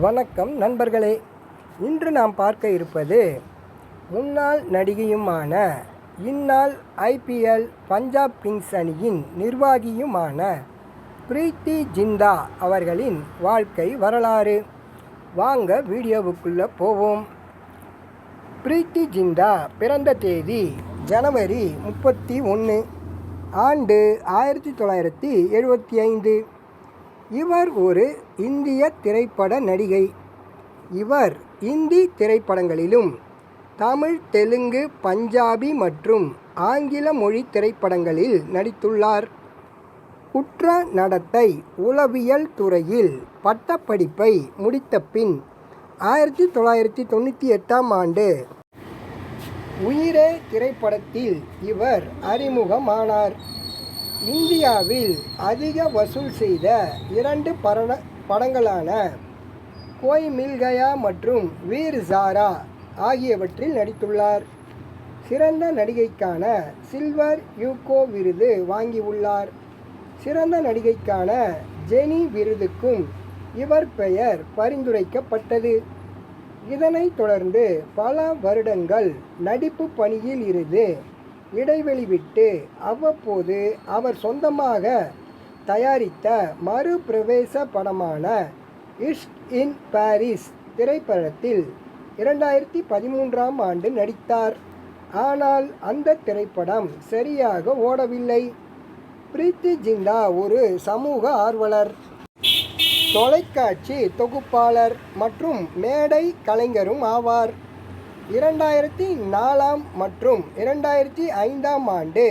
வணக்கம் நண்பர்களே. இன்று நாம் பார்க்க இருப்பது முன்னாள் நடிகையுமான இந்நாள் IPL பஞ்சாப் கிங்ஸ் அணியின் நிர்வாகியுமான பிரீத்தி ஜிந்தா அவர்களின் வாழ்க்கை வரலாறு. வாங்க வீடியோவுக்குள்ளே போவோம். பிரீத்தி ஜிந்தா பிறந்த தேதி ஜனவரி 31, ஆண்டு 1975. இவர் ஒரு இந்திய திரைப்பட நடிகை. இவர் இந்தி திரைப்படங்களிலும் தமிழ், தெலுங்கு, பஞ்சாபி மற்றும் ஆங்கில மொழி திரைப்படங்களில் நடித்துள்ளார். குற்ற நடத்தை உளவியல் துறையில் பட்டப்படிப்பை முடித்த பின் 1998ஆம் ஆண்டு உயிரே திரைப்படத்தில் இவர் அறிமுகமானார். இந்தியாவில் அதிக வசூல் செய்த 2 படங்களான கோய் மில் கயா மற்றும் வீர் ஜாரா ஆகியவற்றில் நடித்துள்ளார். சிறந்த நடிகைக்கான சில்வர் யூகோ விருது வாங்கியுள்ளார். சிறந்த நடிகைக்கான ஜெனி விருதுக்கும் இவர் பெயர் பரிந்துரைக்கப்பட்டது. இதனைத் தொடர்ந்து பல வருடங்கள் நடிப்பு பணியில் இருந்து இடைவெளி விட்டு அவ்வப்போது அவர் சொந்தமாக தயாரித்த மறுபிரவேச படமான இஷ்க் இன் பாரிஸ் திரைப்படத்தில் 2013ஆம் ஆண்டு நடித்தார். ஆனால் அந்த திரைப்படம் சரியாக ஓடவில்லை. பிரீத்தி ஜிந்தா ஒரு சமூக ஆர்வலர், தொலைக்காட்சி தொகுப்பாளர் மற்றும் மேடை கலைஞரும் ஆவார். 2004 மற்றும் 2005ஆம் ஆண்டு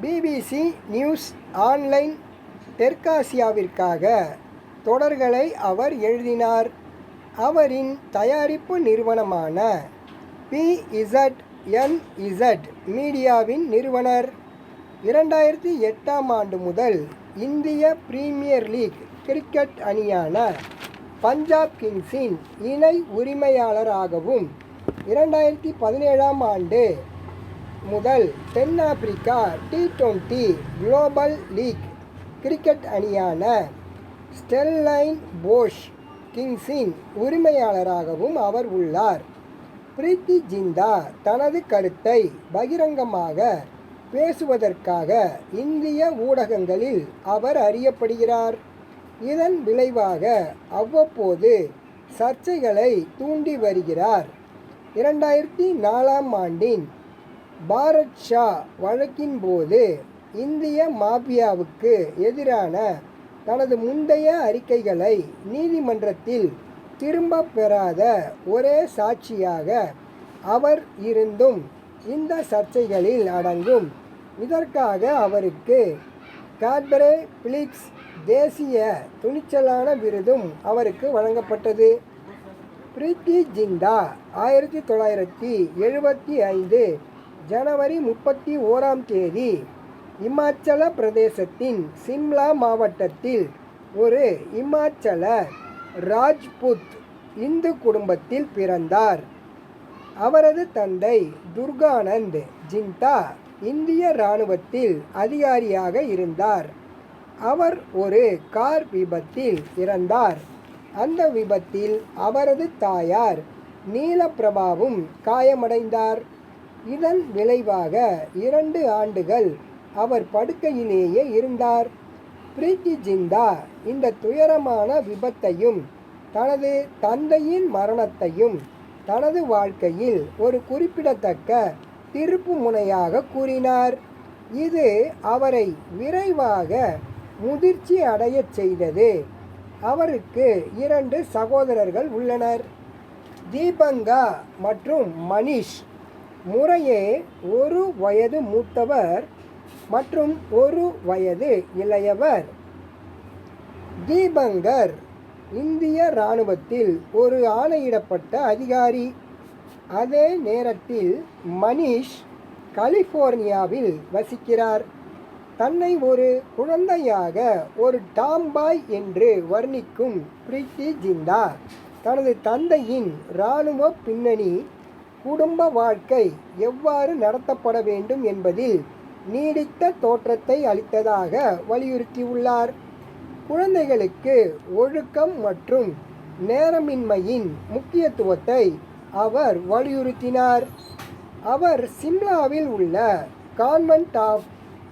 BBC நியூஸ் ஆன்லைன் தெற்காசியாவிற்காக தொடர்களை அவர் எழுதினார். அவரின் தயாரிப்பு நிறுவனமான PZNZ மீடியாவின் நிறுவனர். 2008ஆம் ஆண்டு முதல் இந்திய பிரீமியர் லீக் கிரிக்கெட் அணியான பஞ்சாப் கிங்ஸின் இணை உரிமையாளராகவும் 2017ஆம் ஆண்டு முதல் தென்னாப்பிரிக்கா T20 குளோபல் லீக் கிரிக்கெட் அணியான ஸ்டெல்லைன் போஷ் கிங்ஸின் உரிமையாளராகவும் அவர் உள்ளார். பிரீத்தி ஜிந்தா தனது கருத்தை பகிரங்கமாக பேசுவதற்காக இந்திய ஊடகங்களில் அவர் அறியப்படுகிறார். இதன் விளைவாக அவ்வப்போது சர்ச்சைகளை தூண்டி வருகிறார். 2004ஆம் ஆண்டின் பாரத் ஷா வழக்கின் போது இந்திய மாபியாவுக்கு எதிரான தனது முந்தைய அறிக்கைகளை நீதிமன்றத்தில் திரும்ப பெறாத ஒரே சாட்சியாக அவர் இருந்தும் இந்த சர்ச்சைகளில் அடங்கும். இதற்காக அவருக்கு காட்பரே பிலிப்ஸ் தேசிய துணிச்சலான விருதும் அவருக்கு வழங்கப்பட்டது. பிரீத்தி ஜிந்தா 1975 ஜனவரி 31ஆம் தேதி இமாச்சல பிரதேசத்தின் சிம்லா மாவட்டத்தில் ஒரு இமாச்சல ராஜ்புத் இந்து குடும்பத்தில் பிறந்தார். அவரது தந்தை துர்கானந்த் ஜிந்தா இந்திய இராணுவத்தில் அதிகாரியாக இருந்தார். அவர் ஒரு கார் விபத்தில் இறந்தார். அந்த விபத்தில் அவரது தாயார் நீலப்பிரபாவும் காயமடைந்தார். இதன் விளைவாக 2 ஆண்டுகள் அவர் படுக்கையிலேயே இருந்தார். பிரீத்தி ஜிந்தா இந்த துயரமான விபத்தையும் தனது தந்தையின் மரணத்தையும் தனது வாழ்க்கையில் ஒரு குறிப்பிடத்தக்க திருப்பு முனையாக கூறினார். இது அவரை விரைவாக முதிர்ச்சி அடையச் செய்தது. அவருக்கு 2 சகோதரர்கள் உள்ளனர், தீபங்கா மற்றும் மனிஷ். முறையே 1 வயது மூத்தவர் மற்றும் 1 வயது இளையவர். தீபங்கர் இந்திய இராணுவத்தில் ஒரு ஆணையிடப்பட்ட அதிகாரி. அதே நேரத்தில் மனிஷ் கலிஃபோர்னியாவில் வசிக்கிறார். தன்னை ஒரு குழந்தையாக ஒரு டாம்பாய் என்று வர்ணிக்கும் பிரீத்தி ஜிந்தா தனது தந்தையின் இராணுவ பின்னணி, குடும்ப வாழ்க்கை எவ்வாறு நடத்தப்பட வேண்டும் என்பதில் நீடித்த தோற்றத்தை அளித்ததாக வலியுறுத்தியுள்ளார். குழந்தைகளுக்கு ஒழுக்கம் மற்றும் நேரமின்மையின் முக்கியத்துவத்தை அவர் வலியுறுத்தினார். அவர் சிம்லாவில் உள்ள கான்வென்ட் ஆஃப்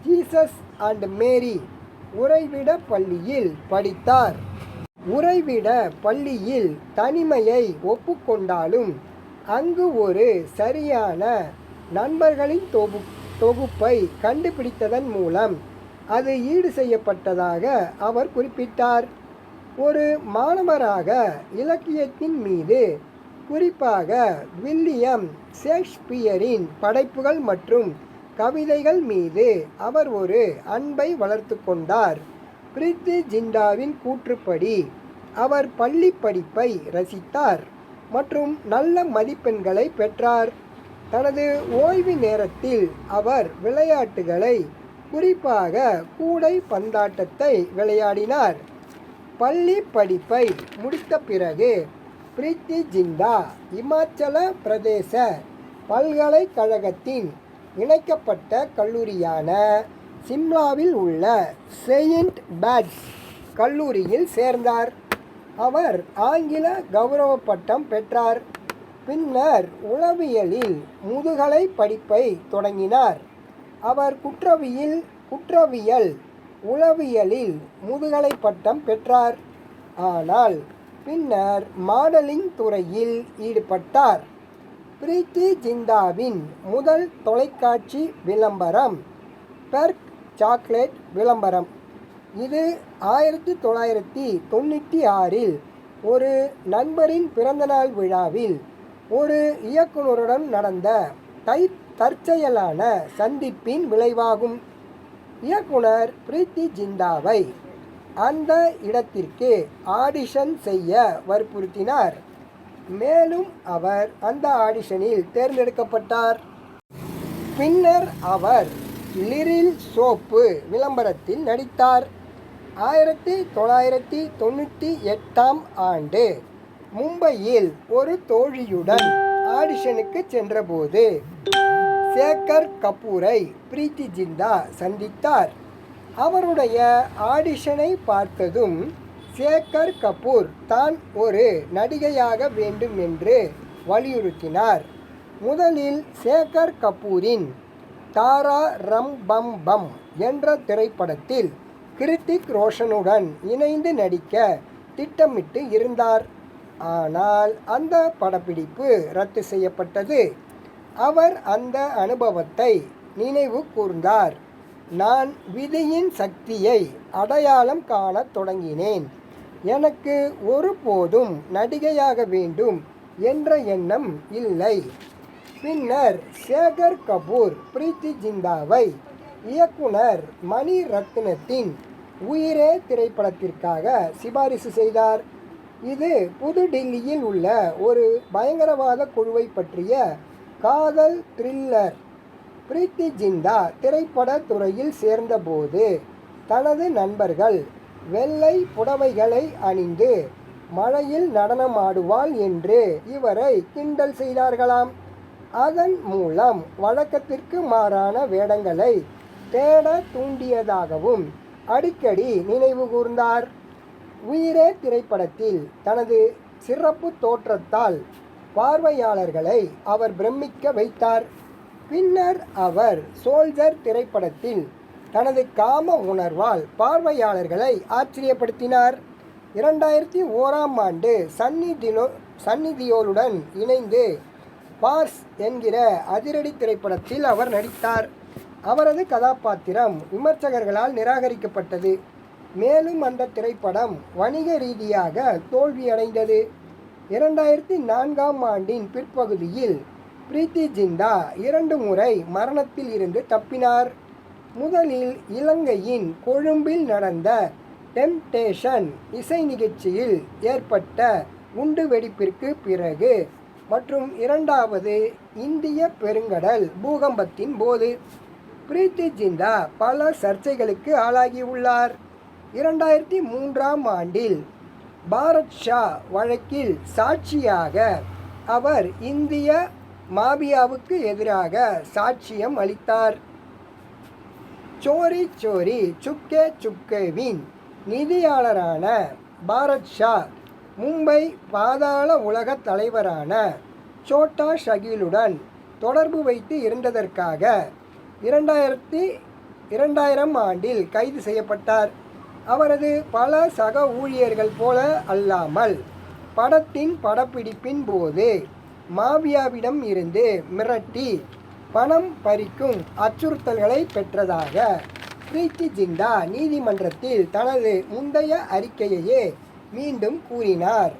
ஜீசஸ் அண்ட் மேரி உறைவிட பள்ளியில் படித்தார். உறைவிட பள்ளியில் தனிமையை ஒப்புக்கொண்டாலும் அங்கு ஒரு சரியான நண்பர்களின் தொகுப்பை கண்டுபிடித்ததன் மூலம் அது ஈடு செய்யப்பட்டதாக அவர் குறிப்பிட்டார். ஒரு மாணவராக இலக்கியத்தின் மீது, குறிப்பாக வில்லியம் ஷேக்ஸ்பியரின் படைப்புகள் மற்றும் கவிதைகள் மீது அவர் ஒரு அன்பை வளர்த்து கொண்டார். பிரீத்தி ஜிண்டாவின் கூற்றுப்படி அவர் பள்ளி படிப்பை ரசித்தார் மற்றும் நல்ல மதிப்பெண்களை பெற்றார். தனது ஓய்வு நேரத்தில் அவர் விளையாட்டுகளை, குறிப்பாக கூடை பந்தாட்டத்தை விளையாடினார். பள்ளி படிப்பை முடித்த பிறகு பிரீத்தி ஜிண்டா இமாச்சல பிரதேச பல்கலைக்கழகத்தின் இணைக்கப்பட்ட கல்லூரியான சிம்லாவில் உள்ள செயின்ட் பேட்ஸ் கல்லூரியில் சேர்ந்தார். அவர் ஆங்கில கௌரவ பட்டம் பெற்றார். பின்னர் உளவியலில் முதுகலை படிப்பை தொடங்கினார். அவர் குற்றவியல் உளவியலில் முதுகலை பட்டம் பெற்றார். ஆனால் பின்னர் மாடலிங் துறையில் ஈடுபட்டார். பிரீத்தி ஜிண்டாவின் முதல் தொலைக்காட்சி விளம்பரம் பெர்க் சாக்லேட் விளம்பரம். இது 1996இல் ஒரு நண்பரின் பிறந்தநாள் விழாவில் ஒரு இயக்குனருடன் நடந்த தற்செயலான சந்திப்பின் விளைவாகும். இயக்குனர் பிரீத்தி ஜிண்டாவை அந்த இடத்திற்கு ஆடிஷன் செய்ய வற்புறுத்தினார். மேலும் அவர் அந்த ஆடிஷனில் தேர்ந்தெடுக்கப்பட்டார். பின்னர் அவர் லிரில் சோப்பு விளம்பரத்தில் நடித்தார். 1998ஆம் ஆண்டு மும்பையில் ஒரு தோழியுடன் ஆடிஷனுக்கு சென்றபோது சேகர் கபூரை பிரீத்தி ஜிண்டா சந்தித்தார். அவருடைய ஆடிஷனை பார்த்ததும் சேகர் கபூர் தான் ஒரு நடிகையாக வேண்டும் என்று வலியுறுத்தினார். முதலில் சேகர் கபூரின் தாரா ரம் பம் பம் என்ற திரைப்படத்தில் கிருத்திக் ரோஷனுடன் இணைந்து நடிக்க திட்டமிட்டு இருந்தார். ஆனால் அந்த படப்பிடிப்பு ரத்து செய்யப்பட்டது. அவர் அந்த அனுபவத்தை நினைவு கூர்ந்தார். நான் விதியின் சக்தியை அடையாளம் காணத் தொடங்கினேன். எனக்கு ஒருபோதும் நடிகையாக வேண்டும் என்ற எண்ணம் இல்லை. பின்னர் சேகர் கபூர் பிரீத்தி ஜிண்டாவை இயக்குனர் மணி ரத்னத்தின் உயிரே திரைப்படத்திற்காக சிபாரிசு செய்தார். இது புதுடில்லியில் உள்ள ஒரு பயங்கரவாத குழுவை பற்றிய காதல் த்ரில்லர். பிரீத்தி ஜிண்டா திரைப்பட துறையில் சேர்ந்தபோது தனது நண்பர்கள் வெள்ளை புடவைகளை அணிந்து மழையில் நடனமாடுவாள் என்று இவரை கிண்டல் செய்தார்களாம். அதன் மூலம் வழக்கத்திற்கு மாறான வேடங்களை தேட தூண்டியதாகவும் அடிக்கடி நினைவு கூர்ந்தார். உயிரே திரைப்படத்தில் தனது சிறப்பு தோற்றத்தால் பார்வையாளர்களை அவர் பிரமிக்க வைத்தார். பின்னர் அவர் சோல்ஜர் திரைப்படத்தில் தனது காம உணர்வால் பார்வையாளர்களை ஆச்சரியப்படுத்தினார். 2001ஆம் ஆண்டு சன்னி தியோலுடன் இணைந்து பார்ஸ் என்கிற அதிரடி திரைப்படத்தில் அவர் நடித்தார். அவரது கதாபாத்திரம் விமர்சகர்களால் நிராகரிக்கப்பட்டது. மேலும் அந்த திரைப்படம் வணிக ரீதியாக தோல்வியடைந்தது. 2004ஆம் ஆண்டின் பிற்பகுதியில் பிரீத்தி ஜிண்டா 2 முறை மரணத்தில் இருந்து தப்பினார். முதலில் இலங்கையின் கொழும்பில் நடந்த டெம்டேஷன் இசை நிகழ்ச்சியில் ஏற்பட்ட குண்டுவெடிப்பிற்கு பிறகு மற்றும் இரண்டாவது இந்திய பெருங்கடல் பூகம்பத்தின் போது பிரீத்தி ஜிண்டா பல சர்ச்சைகளுக்கு ஆளாகியுள்ளார். 2003ஆம் ஆண்டில் பாரத் ஷா வழக்கில் சாட்சியாக அவர் இந்திய மாபியாவுக்கு எதிராக சாட்சியம் அளித்தார். சோரி சோரி சுப்கே சுப்கேவின் நிதியாளரான பாரத் ஷா மும்பை பாதாள உலக தலைவரான சோட்டா ஷகீலுடன் தொடர்பு வைத்து இருந்ததற்காக 2000 ஆண்டில் கைது செய்யப்பட்டார். அவரது பல சக ஊழியர்கள் போல அல்லாமல் படத்தின் படப்பிடிப்பின் போது மாபியாவிடம் இருந்து மிரட்டி பணம் பறிக்கும் அச்சுறுத்தல்களை பெற்றதாக பிரீத்தி ஜிந்தா நீதிமன்றத்தில் தனது முந்தைய அறிக்கையையே மீண்டும் கூறினார்.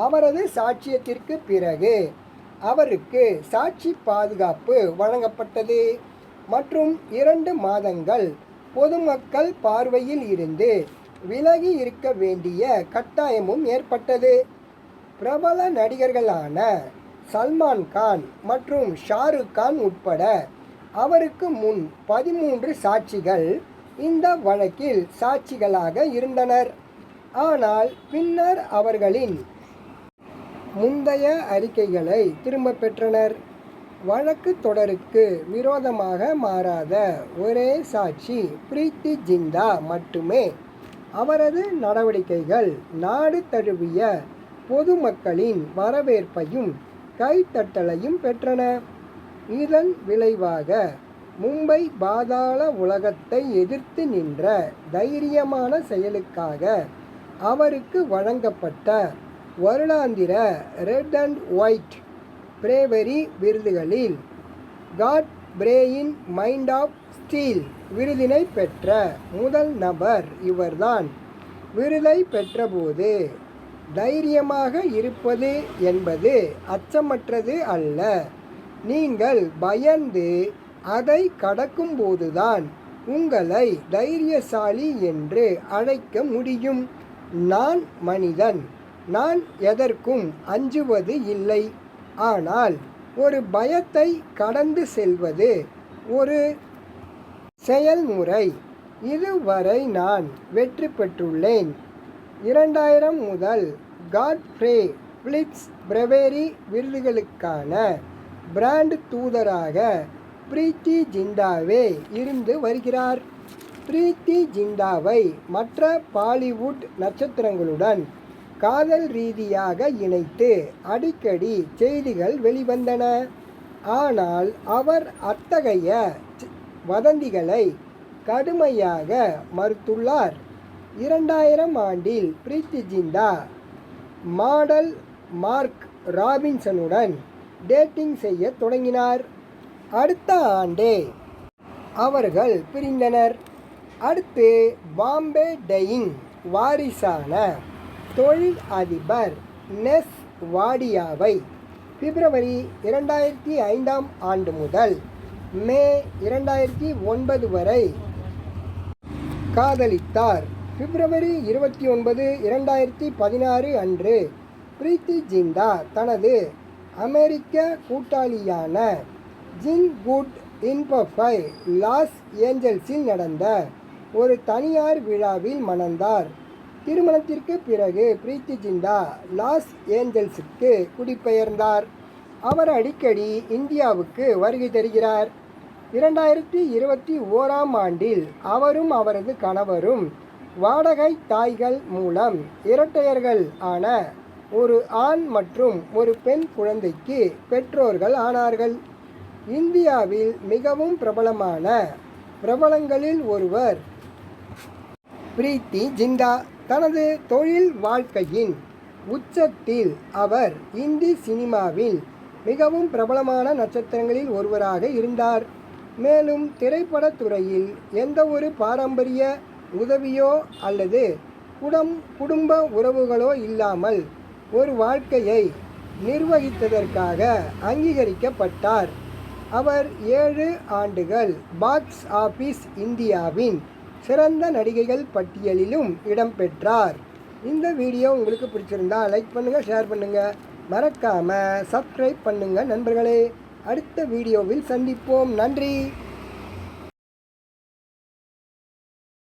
அவரது சாட்சியத்திற்கு பிறகு அவருக்கு சாட்சி பாதுகாப்பு வழங்கப்பட்டது மற்றும் 2 மாதங்கள் பொதுமக்கள் பார்வையில் இருந்து விலகி இருக்க வேண்டிய கட்டாயமும் ஏற்பட்டது. பிரபல நடிகர்களான சல்மான் கான் மற்றும் ஷாருக் கான் உட்பட அவருக்கு முன் 13 சாட்சிகள் இந்த வழக்கில் சாட்சிகளாக இருந்தனர். ஆனால் பின்னர் அவர்களின் முந்தைய அறிக்கைகளை திரும்ப பெற்றனர். வழக்கு தொடருக்கு விரோதமாக மாறாத ஒரே சாட்சி பிரீத்தி ஜிந்தா மட்டுமே. அவரது நடவடிக்கைகள் நாடு தழுவிய பொதுமக்களின் வரவேற்பையும் கைத்தட்டலையும் பெற்றன. இதன் விளைவாக மும்பை பாதாள உலகத்தை எதிர்த்து நின்ற தைரியமான செயலுக்காக அவருக்கு வழங்கப்பட்ட வருடாந்திர ரெட் அண்ட் ஒயிட் பிரேவரி விருதுகளில் காட் பிரேயின் மைண்ட் ஆஃப் ஸ்டீல் விருதினை பெற்ற முதல் நபர் இவர்தான். விருதை பெற்றபோது தைரியமாக இருப்பது என்பது அச்சமற்றது அல்ல, நீங்கள் பயந்து அதை கடக்கும்போதுதான் உங்களை தைரியசாலி என்று அழைக்க முடியும். நான் மனிதன், நான் எதற்கும் அஞ்சுவது இல்லை. ஆனால் ஒரு பயத்தை கடந்து செல்வது ஒரு செயல்முறை. இதுவரை நான் வெற்றி பெற்றுள்ளேன். 2000 முதல் காட்ஃப்ரே பிலிப்ஸ் பிரேவரி விருதுகளுக்கான பிராண்ட் தூதராக பிரீத்தி ஜிந்தாவே இருந்து வருகிறார். பிரீத்தி ஜிந்தாவை மற்ற பாலிவுட் நட்சத்திரங்களுடன் காதல் ரீதியாக இணைத்து அடிக்கடி செய்திகள் வெளிவந்தன. ஆனால் அவர் அத்தகைய வதந்திகளை கடுமையாக மறுத்துள்ளார். 2000 ஆண்டில் பிரீத்தி ஜிந்தா மாடல் மார்க் ராபின்சனுடன் டேட்டிங் செய்ய தொடங்கினார். அடுத்த ஆண்டே அவர்கள் பிரிந்தனர். அடுத்து பாம்பே டையிங் வாரிசான தொழில் அதிபர் நெஸ் வாடியாவை பிப்ரவரி 2005 ஆண்டு முதல் மே 2009 வரை காதலித்தார். பிப்ரவரி 29, 2016 அன்று பிரீத்தி ஜிந்தா தனது அமெரிக்க கூட்டாளியான ஜின் குட் இன்பஃபை லாஸ் ஏஞ்சல்ஸில் நடந்த ஒரு தனியார் விழாவில் மணந்தார். திருமணத்திற்கு பிறகு பிரீத்தி ஜிந்தா லாஸ் ஏஞ்சல்ஸுக்கு குடிபெயர்ந்தார். அவர் அடிக்கடி இந்தியாவுக்கு வருகை தருகிறார். 2021 ஆண்டில் அவரும் அவரது கணவரும் வாடகை தாய்கள் மூலம் இரட்டையர்கள் ஆன ஒரு ஆண் மற்றும் ஒரு பெண் குழந்தைக்கு பெற்றோர்கள் ஆனார்கள். இந்தியாவில் மிகவும் பிரபலங்களில் ஒருவர் பிரீத்தி ஜிந்தா. தனது தொழில் வாழ்க்கையின் உச்சத்தில் அவர் இந்தி சினிமாவில் மிகவும் பிரபலமான நட்சத்திரங்களில் ஒருவராக இருந்தார். மேலும் திரைப்படத்துறையில் எந்த ஒரு பாரம்பரிய உதவியோ அல்லது குடும்ப உறவுகளோ இல்லாமல் ஒரு வாழ்க்கையை நிர்வகித்ததற்காக அங்கீகரிக்கப்பட்டார். அவர் 7 ஆண்டுகள் பாக்ஸ் ஆபீஸ் இந்தியாவின் சிறந்த நடிகைகள் பட்டியலிலும் இடம்பெற்றார். இந்த வீடியோ உங்களுக்கு பிடிச்சிருந்தா லைக் பண்ணுங்கள், ஷேர் பண்ணுங்கள், மறக்காமல் சப்ஸ்கிரைப் பண்ணுங்கள் நண்பர்களே. அடுத்த வீடியோவில் சந்திப்போம். நன்றி.